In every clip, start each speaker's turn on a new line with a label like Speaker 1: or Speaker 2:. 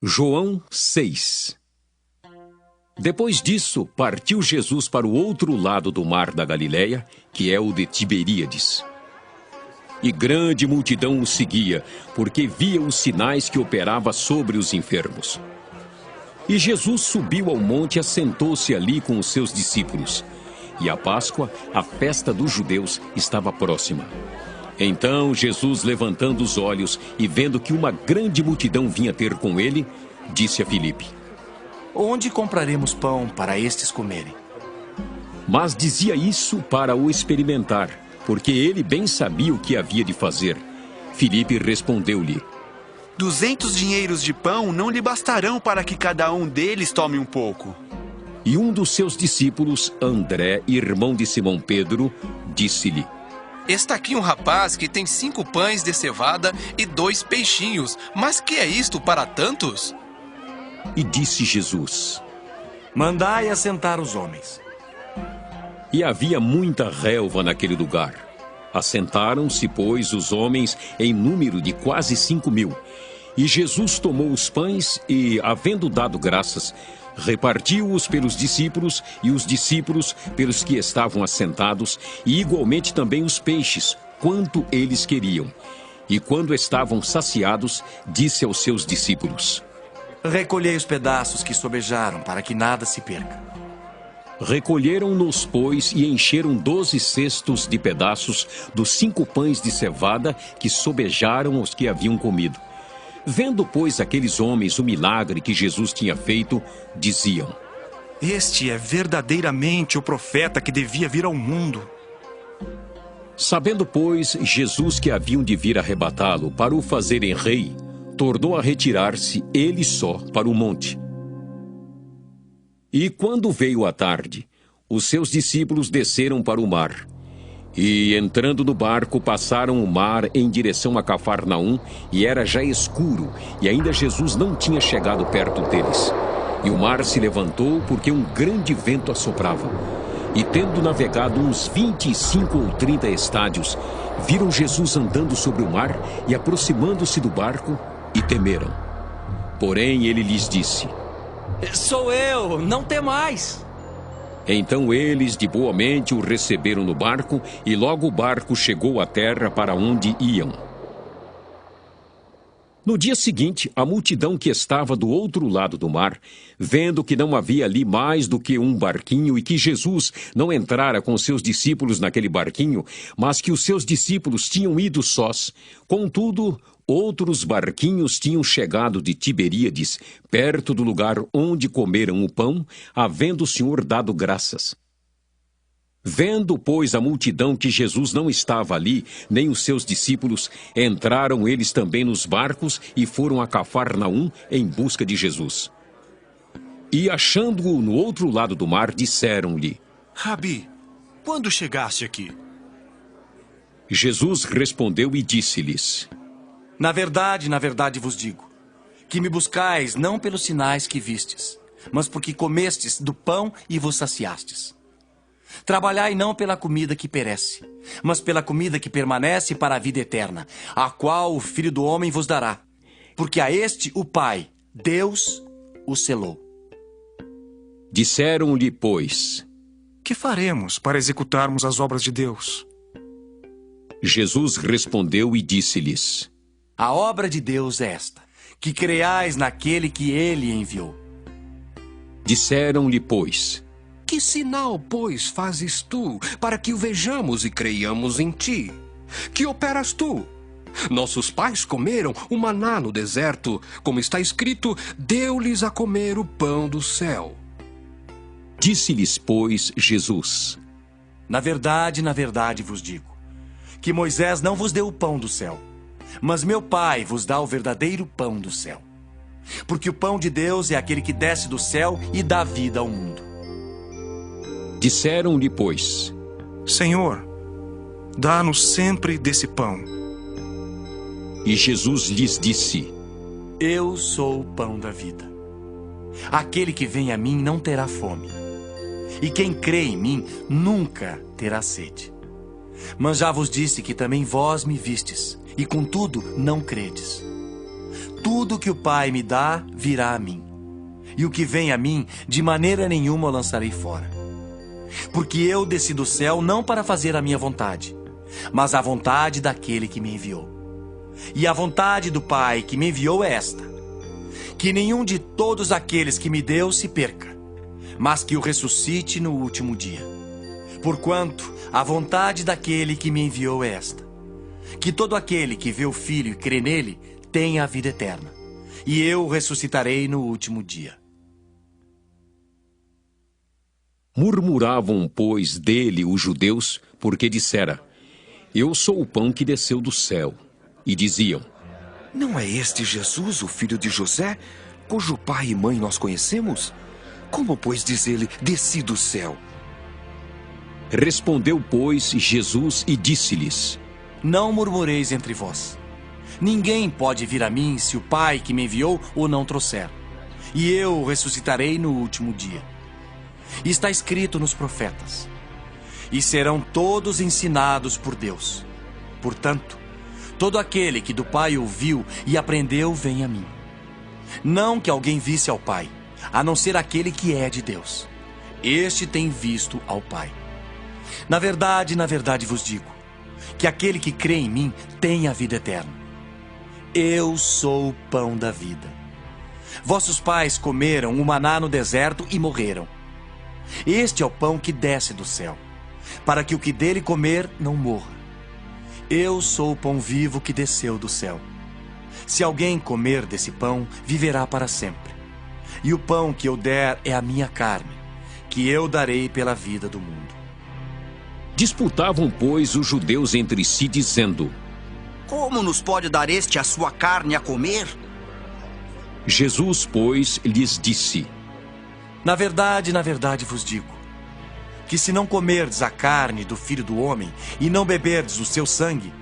Speaker 1: João 6. Depois disso, partiu Jesus para o outro lado do mar da Galileia, que é o de Tiberíades. E grande multidão o seguia, porque via os sinais que operava sobre os enfermos. E Jesus subiu ao monte e assentou-se ali com os seus discípulos. E a Páscoa, a festa dos judeus, estava próxima. Então Jesus, levantando os olhos e vendo que uma grande multidão vinha ter com ele, disse a Filipe:
Speaker 2: Onde compraremos pão para estes comerem?
Speaker 1: Mas dizia isso para o experimentar, porque ele bem sabia o que havia de fazer. Filipe respondeu-lhe:
Speaker 3: 200 dinheiros de pão não lhe bastarão para que cada um deles tome um pouco.
Speaker 1: E um dos seus discípulos, André, irmão de Simão Pedro, disse-lhe:
Speaker 4: Está aqui um rapaz que tem 5 pães de cevada e 2 peixinhos. Mas que é isto para tantos?
Speaker 1: E disse Jesus:
Speaker 2: Mandai assentar os homens.
Speaker 1: E havia muita relva naquele lugar. Assentaram-se, pois, os homens em número de quase 5.000. E Jesus tomou os pães e, havendo dado graças, repartiu-os pelos discípulos e os discípulos pelos que estavam assentados, e igualmente também os peixes, quanto eles queriam. E quando estavam saciados, disse aos seus discípulos:
Speaker 2: Recolhei os pedaços que sobejaram, para que nada se perca.
Speaker 1: Recolheram-nos, pois, e encheram 12 cestos de pedaços dos 5 pães de cevada que sobejaram os que haviam comido. Vendo, pois, aqueles homens o milagre que Jesus tinha feito, diziam:
Speaker 5: Este é verdadeiramente o profeta que devia vir ao mundo.
Speaker 1: Sabendo, pois, Jesus que haviam de vir arrebatá-lo para o fazerem rei, tornou a retirar-se ele só para o monte. E quando veio a tarde, os seus discípulos desceram para o mar. E, entrando no barco, passaram o mar em direção a Cafarnaum, e era já escuro, e ainda Jesus não tinha chegado perto deles. E o mar se levantou, porque um grande vento assoprava. E, tendo navegado uns 25 ou 30 estádios, viram Jesus andando sobre o mar e aproximando-se do barco, e temeram. Porém, ele lhes disse:
Speaker 2: Sou eu, não temais.
Speaker 1: Então eles de boa mente o receberam no barco, e logo o barco chegou à terra para onde iam. No dia seguinte, a multidão que estava do outro lado do mar, vendo que não havia ali mais do que um barquinho e que Jesus não entrara com seus discípulos naquele barquinho, mas que os seus discípulos tinham ido sós, contudo, outros barquinhos tinham chegado de Tiberíades, perto do lugar onde comeram o pão, havendo o Senhor dado graças. Vendo, pois, a multidão que Jesus não estava ali, nem os seus discípulos, entraram eles também nos barcos e foram a Cafarnaum em busca de Jesus. E, achando-o no outro lado do mar, disseram-lhe:
Speaker 5: Rabi, quando chegaste aqui?
Speaker 1: Jesus respondeu e disse-lhes:
Speaker 2: Na verdade vos digo, que me buscais não pelos sinais que vistes, mas porque comestes do pão e vos saciastes. Trabalhai não pela comida que perece, mas pela comida que permanece para a vida eterna, a qual o Filho do Homem vos dará, porque a este o Pai, Deus, o selou.
Speaker 1: Disseram-lhe, pois:
Speaker 5: Que faremos para executarmos as obras de Deus?
Speaker 1: Jesus respondeu e disse-lhes:
Speaker 2: A obra de Deus é esta, que creais naquele que ele enviou.
Speaker 1: Disseram-lhe, pois:
Speaker 6: Que sinal, pois, fazes tu, para que o vejamos e creiamos em ti? Que operas tu? Nossos pais comeram o maná no deserto, como está escrito, deu-lhes a comer o pão do céu.
Speaker 1: Disse-lhes, pois, Jesus:
Speaker 2: Na verdade vos digo, que Moisés não vos deu o pão do céu, mas meu Pai vos dá o verdadeiro pão do céu. Porque o pão de Deus é aquele que desce do céu e dá vida ao mundo.
Speaker 1: Disseram-lhe, pois:
Speaker 5: Senhor, dá-nos sempre desse pão.
Speaker 1: E Jesus lhes disse:
Speaker 2: Eu sou o pão da vida. Aquele que vem a mim não terá fome, e quem crê em mim nunca terá sede. Mas já vos disse que também vós me vistes, e contudo não credes. tudo que o Pai me dá virá a mim. E o que vem a mim, de maneira nenhuma eu lançarei fora. Porque eu desci do céu não para fazer a minha vontade, mas a vontade daquele que me enviou. E a vontade do Pai que me enviou é esta: que nenhum de todos aqueles que me deu se perca, mas que o ressuscite no último dia. Porquanto a vontade daquele que me enviou é esta: que todo aquele que vê o Filho e crê nele tenha a vida eterna, e eu o ressuscitarei no último dia.
Speaker 1: Murmuravam, pois, dele os judeus, porque dissera: Eu sou o pão que desceu do céu. E diziam:
Speaker 7: Não é este Jesus, o filho de José, cujo pai e mãe nós conhecemos? Como, pois, diz ele, desci do céu?
Speaker 1: Respondeu, pois, Jesus e disse-lhes:
Speaker 2: Não murmureis entre vós. Ninguém pode vir a mim se o Pai que me enviou o não trouxer. E eu o ressuscitarei no último dia. Está escrito nos profetas: E serão todos ensinados por Deus. Portanto, todo aquele que do Pai ouviu e aprendeu vem a mim. Não que alguém visse ao Pai, a não ser aquele que é de Deus. Este tem visto ao Pai. Na verdade vos digo, que aquele que crê em mim tem a vida eterna. Eu sou o pão da vida. Vossos pais comeram o maná no deserto e morreram. Este é o pão que desce do céu, para que o que dele comer não morra. Eu sou o pão vivo que desceu do céu. Se alguém comer desse pão, viverá para sempre. E o pão que eu der é a minha carne, que eu darei pela vida do mundo.
Speaker 1: Disputavam, pois, os judeus entre si, dizendo:
Speaker 8: Como nos pode dar este a sua carne a comer?
Speaker 1: Jesus, pois, lhes disse:
Speaker 2: Na verdade vos digo, que se não comerdes a carne do Filho do Homem e não beberdes o seu sangue,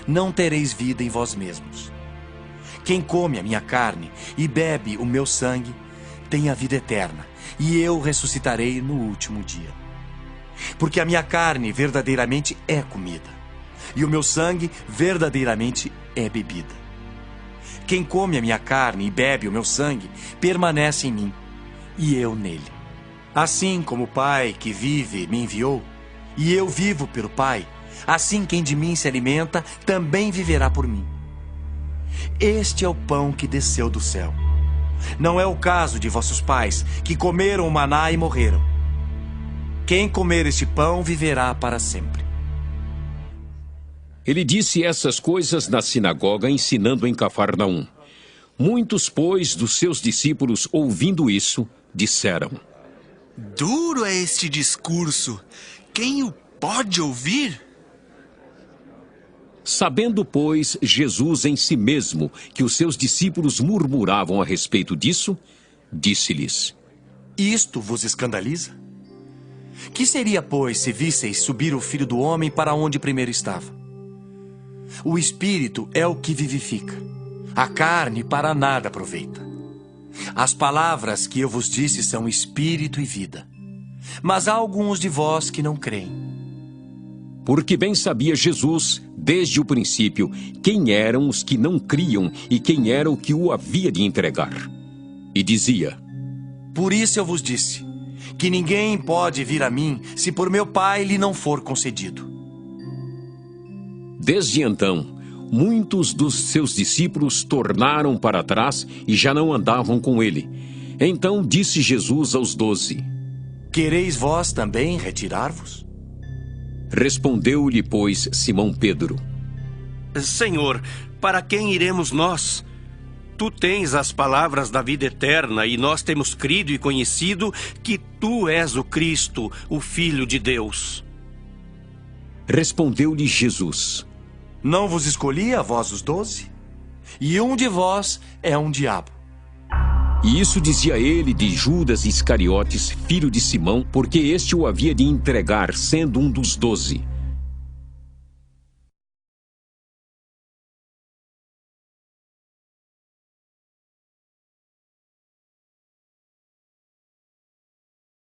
Speaker 2: não tereis vida em vós mesmos. Quem come a minha carne e bebe o meu sangue, tem a vida eterna, e eu ressuscitarei no último dia. Porque a minha carne verdadeiramente é comida, e o meu sangue verdadeiramente é bebida. Quem come a minha carne e bebe o meu sangue, permanece em mim, e eu nele. Assim como o Pai que vive me enviou, e eu vivo pelo Pai, assim quem de mim se alimenta também viverá por mim. Este é o pão que desceu do céu. Não é o caso de vossos pais, que comeram o maná e morreram. Quem comer este pão viverá para sempre.
Speaker 1: Ele disse essas coisas na sinagoga, ensinando em Cafarnaum. Muitos, pois, dos seus discípulos, ouvindo isso, disseram:
Speaker 3: Duro é este discurso. Quem o pode ouvir?
Speaker 1: Sabendo, pois, Jesus em si mesmo que os seus discípulos murmuravam a respeito disso, disse-lhes:
Speaker 2: Isto vos escandaliza? Que seria, pois, se visseis subir o Filho do Homem para onde primeiro estava? O Espírito é o que vivifica. A carne para nada aproveita. As palavras que eu vos disse são espírito e vida. Mas há alguns de vós que não creem.
Speaker 1: Porque bem sabia Jesus, desde o princípio, quem eram os que não criam e quem era o que o havia de entregar. E dizia:
Speaker 2: Por isso eu vos disse, que ninguém pode vir a mim se por meu Pai lhe não for concedido.
Speaker 1: Desde então, muitos dos seus discípulos tornaram para trás e já não andavam com ele. Então disse Jesus aos 12:
Speaker 2: Quereis vós também retirar-vos?
Speaker 1: Respondeu-lhe, pois, Simão Pedro:
Speaker 9: Senhor, para quem iremos nós? Tu tens as palavras da vida eterna e nós temos crido e conhecido que tu és o Cristo, o Filho de Deus.
Speaker 1: Respondeu-lhe Jesus:
Speaker 2: Não vos escolhi a vós os 12? E um de vós é um diabo.
Speaker 1: E isso dizia ele de Judas Iscariotes, filho de Simão, porque este o havia de entregar, sendo um dos 12.